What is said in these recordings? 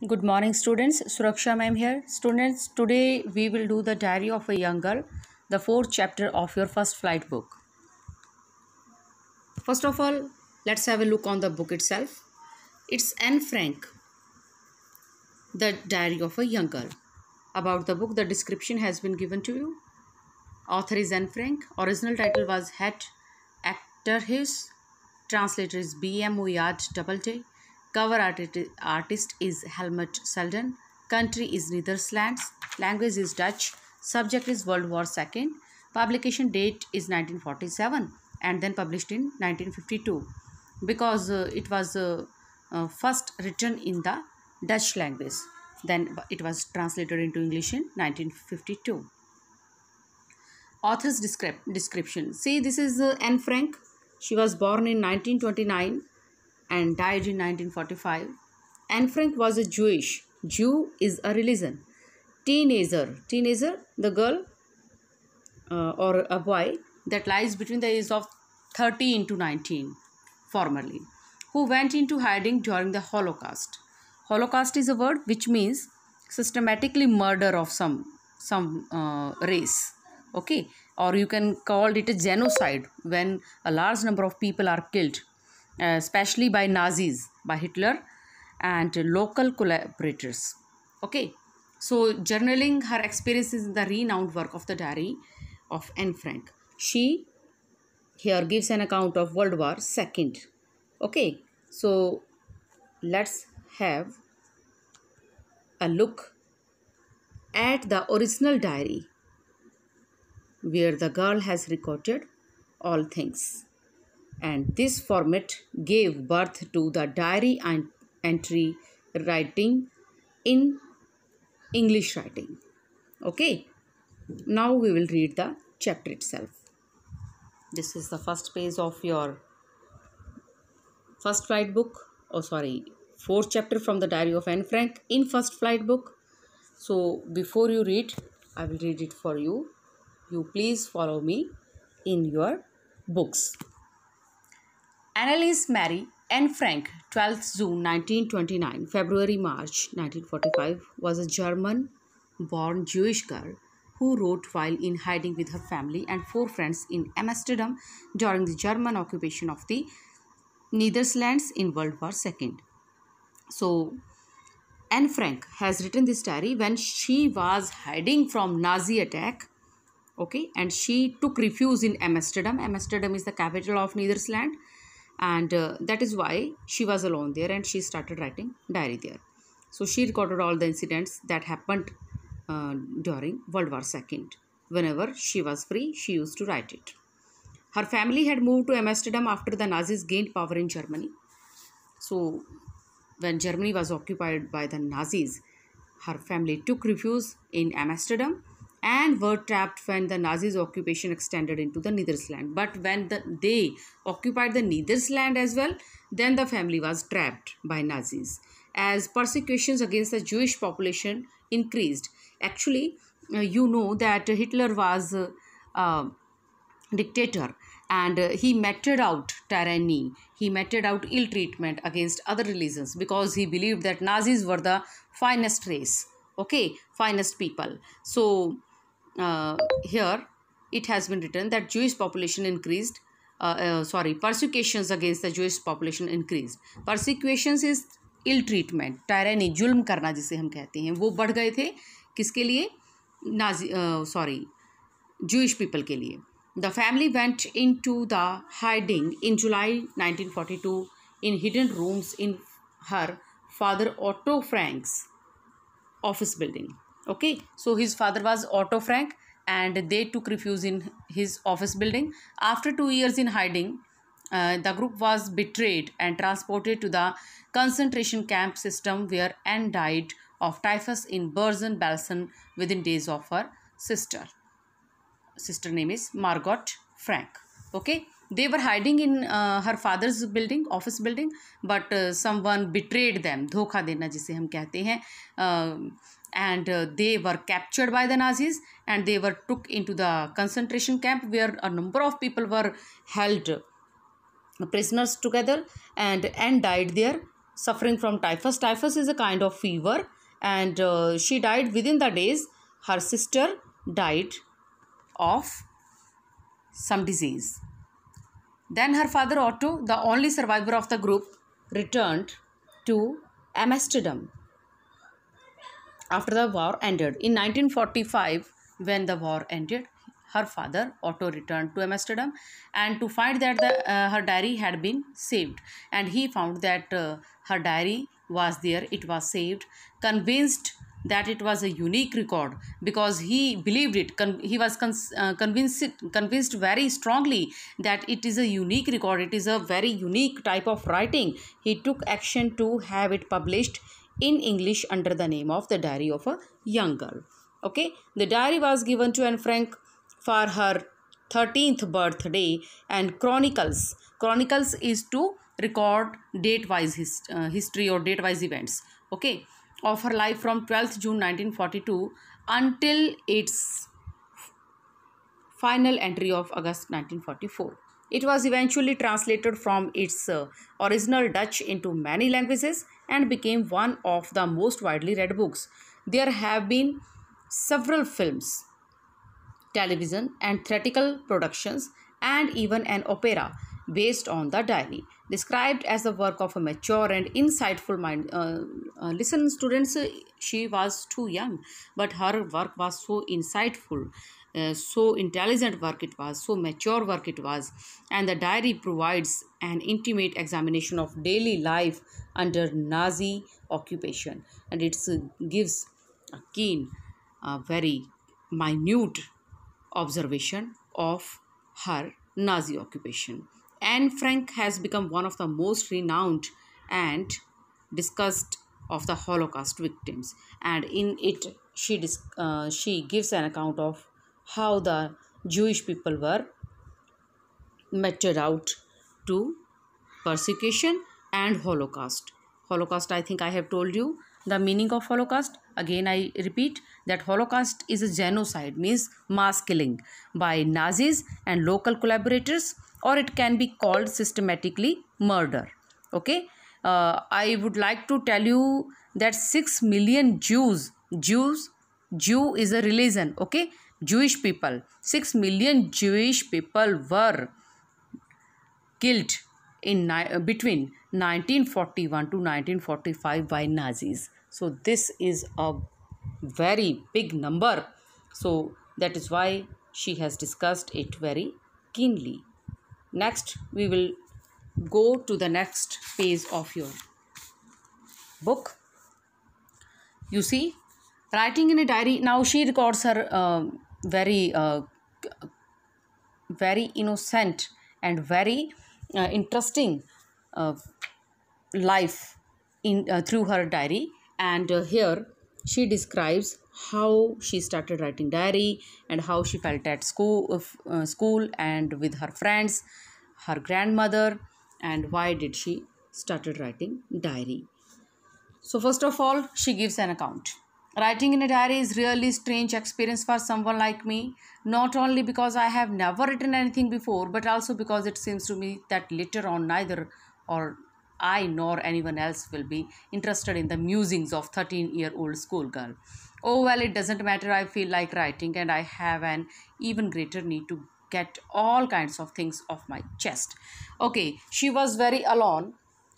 Good morning, students. Suraksha ma'am here. Students, today we will do the Diary of a Young Girl, the fourth chapter of your first flight book. First of all, let's have a look on the book itself. It's Anne Frank, the Diary of a Young Girl. About the book, the description has been given to you. Author is Anne Frank. Original title was Het Achterhuis. Translator is B.M. Oyad Doubleday. Cover artist is Helmut Selden. Country is Netherlands. Language is Dutch. Subject is World War II. Publication date is 1947 and then published in 1952 because it was first written in the Dutch language. Then it was translated into English in 1952. Author's description. See, this is Anne Frank. She was born in 1929 and died in 1945. Anne Frank was a Jewish. Jew is a religion. Teenager, the girl or a boy that lies between the age of 13 to 19, formerly, who went into hiding during the Holocaust. Holocaust is a word which means systematically murder of some race. Okay, or you can call it a genocide when a large number of people are killed, especially by Nazis, by Hitler and local collaborators. Okay, so journaling her experiences in the renowned work of the Diary of Anne Frank. She here gives an account of World War II. Okay, so let's have a look at the original diary where the girl has recorded all things, and this format gave birth to the diary and entry writing in English writing. Okay, now we will read the chapter itself. This is the first page of your first flight book, fourth chapter from the Diary of Anne Frank in first flight book. So before you read, I will read it for you. You please follow me in your books. Anneliese Marie Anne Frank, 12th June 1929, February March 1945, was a German-born Jewish girl who wrote while in hiding with her family and 4 friends in Amsterdam during the German occupation of the Netherlands in World War II. So, Anne Frank has written this diary when she was hiding from Nazi attack. Okay, and she took refuge in Amsterdam. Amsterdam is the capital of Netherlands, and that is why she was alone there and she started writing diary there. So she recorded all the incidents that happened during World War II. Whenever she was free, she used to write it. Her family had moved to Amsterdam after the Nazis gained power in Germany. So when Germany was occupied by the Nazis, her family took refuge in Amsterdam and were trapped when the Nazis' occupation extended into the Netherlands. But when they occupied the Netherlands as well, then the family was trapped by Nazis. As persecutions against the Jewish population increased, actually, you know that Hitler was a dictator, and he meted out tyranny, he meted out ill treatment against other religions because he believed that Nazis were the finest race, okay, finest people. So here it has been written that Jewish population increased, persecutions against the Jewish population increased. Persecutions is ill treatment, tyranny, जुल्म करना जिसे हम कहते हैं, वो बढ़ गए थे किसके लिए? Jewish people के लिए. The family went into the hiding in July 1942 in hidden rooms in her father Otto Frank's office building. Okay, so his father was Otto Frank and they took refuge in his office building. After 2 years in hiding, the group was betrayed and transported to the concentration camp system where Anne died of typhus in Bergen-Belsen within days of her sister. Sister name is Margot Frank. Okay, they were hiding in her father's building, office building, but someone betrayed them, धोखा देना जिसे हम कहते हैं, and they were captured by the Nazis and they were took into the concentration camp where a number of people were held prisoners together and died there suffering from typhus. Typhus is a kind of fever, and she died within the days. Her sister died of some disease. Then her father Otto, the only survivor of the group, returned to Amsterdam after the war ended. In 1945, when the war ended, her father Otto returned to Amsterdam and to find that her diary had been saved. And he found that her diary was there, it was saved, convinced that it was a unique record because he believed it. He was convinced very strongly that it is a unique record, it is a very unique type of writing. He took action to have it published in English under the name of The Diary of a Young Girl. Okay, the diary was given to Anne Frank for her 13th birthday, and chronicles is to record date-wise history or date-wise events, okay, of her life from 12th June 1942 until its final entry of August 1944. It was eventually translated from its original Dutch into many languages and became one of the most widely read books. There have been several films, television and theatrical productions, and even an opera based on the diary. Described as the work of a mature and insightful mind. Listen, students, she was too young, but her work was so insightful, so intelligent work it was, so mature work it was. And the diary provides an intimate examination of daily life under Nazi occupation, and it gives a keen, very minute observation of her Nazi occupation. Anne Frank has become one of the most renowned and discussed of the Holocaust victims, and in it she gives an account of how the Jewish people were meted out to persecution and Holocaust. Holocaust, I think I have told you the meaning of Holocaust. Again, I repeat that Holocaust is a genocide, means mass killing by Nazis and local collaborators, or it can be called systematically murder. Okay, I would like to tell you that 6 million Jew is a religion. Okay, Jewish people, 6 million Jewish people were killed in between 1941 to 1945 by Nazis. So this is a very big number. So that is why she has discussed it very keenly. Next, we will go to the next page of your book. You see, writing in a diary. Now she records her very innocent and very interesting life in through her diary. And here she describes how she started writing diary and how she felt at school and with her friends, her grandmother, and why did she started writing diary. So first of all, she gives an account. Writing in a diary is really strange experience for someone like me, not only because I have never written anything before, but also because it seems to me that later on neither or I nor anyone else will be interested in the musings of 13-year-old schoolgirl. Oh well, it doesn't matter, I feel like writing and I have an even greater need to get all kinds of things off my chest. Okay, she was very alone.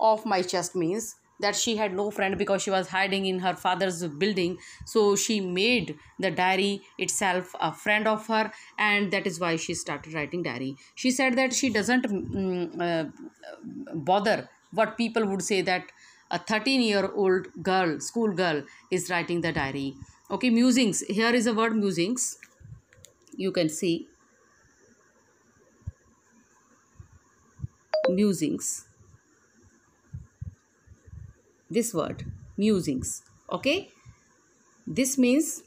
Off my chest means that she had no friend because she was hiding in her father's building. So she made the diary itself a friend of her, and that is why she started writing diary. She said that she doesn't bother what people would say that a 13-year-old girl, school girl, is writing the diary. Okay, musings. Here is a word musings. You can see musings. This word musings. Okay, this means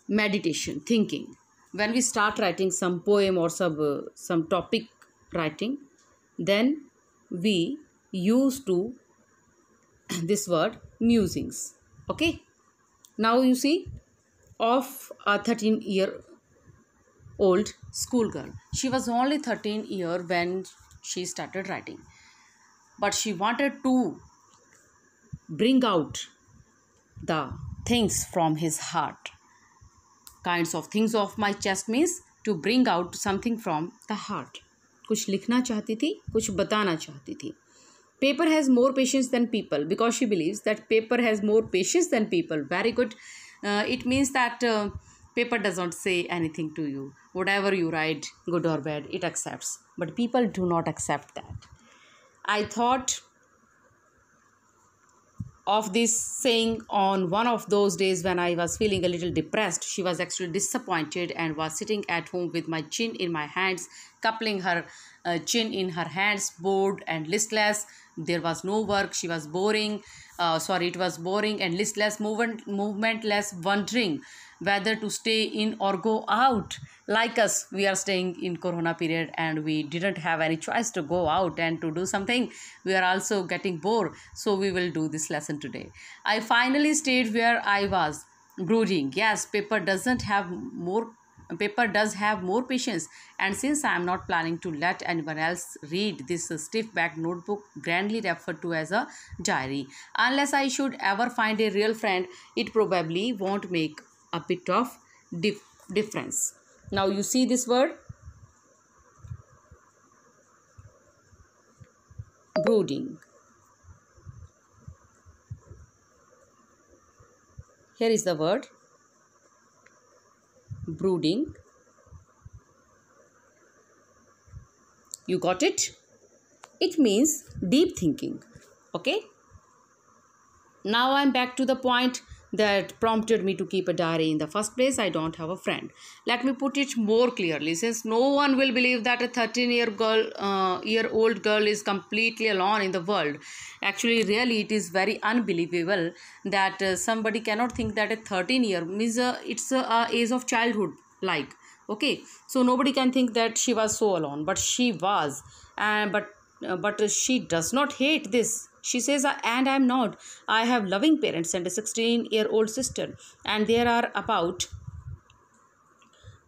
meditation, thinking. When we start writing some poem or some topic writing, then we use to this word musings. Okay, now you see, of a 13-year-old schoolgirl. She was only 13 years when she started writing. but she wanted to bring out the things from his heart. Kinds of things of my chest means to bring out something from the heart. कुछ लिखना चाहती थी, कुछ बताना चाहती थी. Paper has more patience than people, because she believes that paper has more patience than people. Very good. It means that paper does not say anything to you. Whatever you write, good or bad, it accepts. But people do not accept that. I thought of this saying on one of those days when I was feeling a little depressed. She was actually disappointed and was sitting at home with my chin in my hands, coupling her chin in her hands, bored and listless. There was no work. She was boring. It was boring and listless, movementless, wondering whether to stay in or go out. Like us, we are staying in Corona period and we didn't have any choice to go out and to do something. We are also getting bored. So we will do this lesson today. I finally stayed where I was, brooding. Yes, paper does have more patience, and since I am not planning to let anyone else read this stiff back notebook, grandly referred to as a diary, unless I should ever find a real friend, it probably won't make a bit of difference. Now you see this word, brooding. Here is the word, brooding. You got it? It means deep thinking. Okay? Now I'm back to the point that prompted me to keep a diary in the first place. I don't have a friend. Let me put it more clearly, since no one will believe that a 13-year-old girl is completely alone in the world. Actually, really, it is very unbelievable that somebody cannot think that a 13-year means it's a age of childhood, like. Okay, so nobody can think that she was so alone, but she was. But she does not hate this. She says, and I'm not. I have loving parents and a 16-year-old sister, and there are about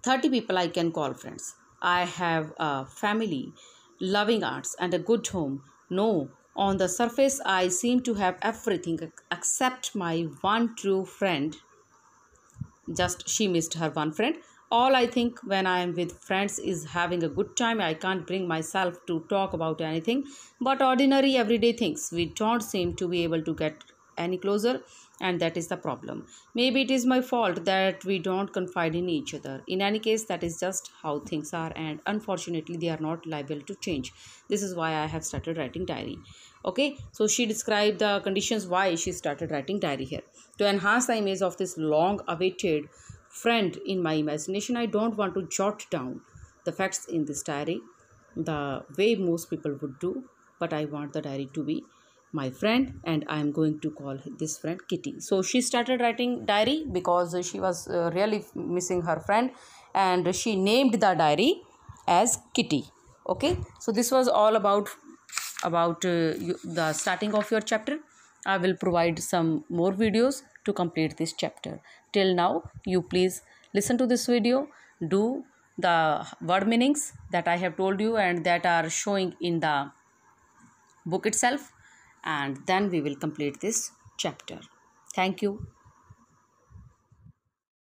30 people I can call friends. I have a family, loving aunts, and a good home. No, on the surface, I seem to have everything except my one true friend. Just she missed her one friend. All I think when I am with friends is having a good time. I can't bring myself to talk about anything but ordinary everyday things. We don't seem to be able to get any closer, and that is the problem. Maybe it is my fault that we don't confide in each other. In any case, that is just how things are, and unfortunately they are not liable to change. This is why I have started writing diary. Okay, so she described the conditions why she started writing diary here. To enhance the image of this long awaited friend in my imagination, I don't want to jot down the facts in this diary the way most people would do, but I want the diary to be my friend, and I am going to call this friend Kitty. So she started writing diary because she was really missing her friend, and she named the diary as Kitty. Okay, so this was all about the starting of your chapter. I will provide some more videos to complete this chapter. Till now, you please listen to this video, do the word meanings that I have told you and that are showing in the book itself, and then we will complete this chapter. Thank you.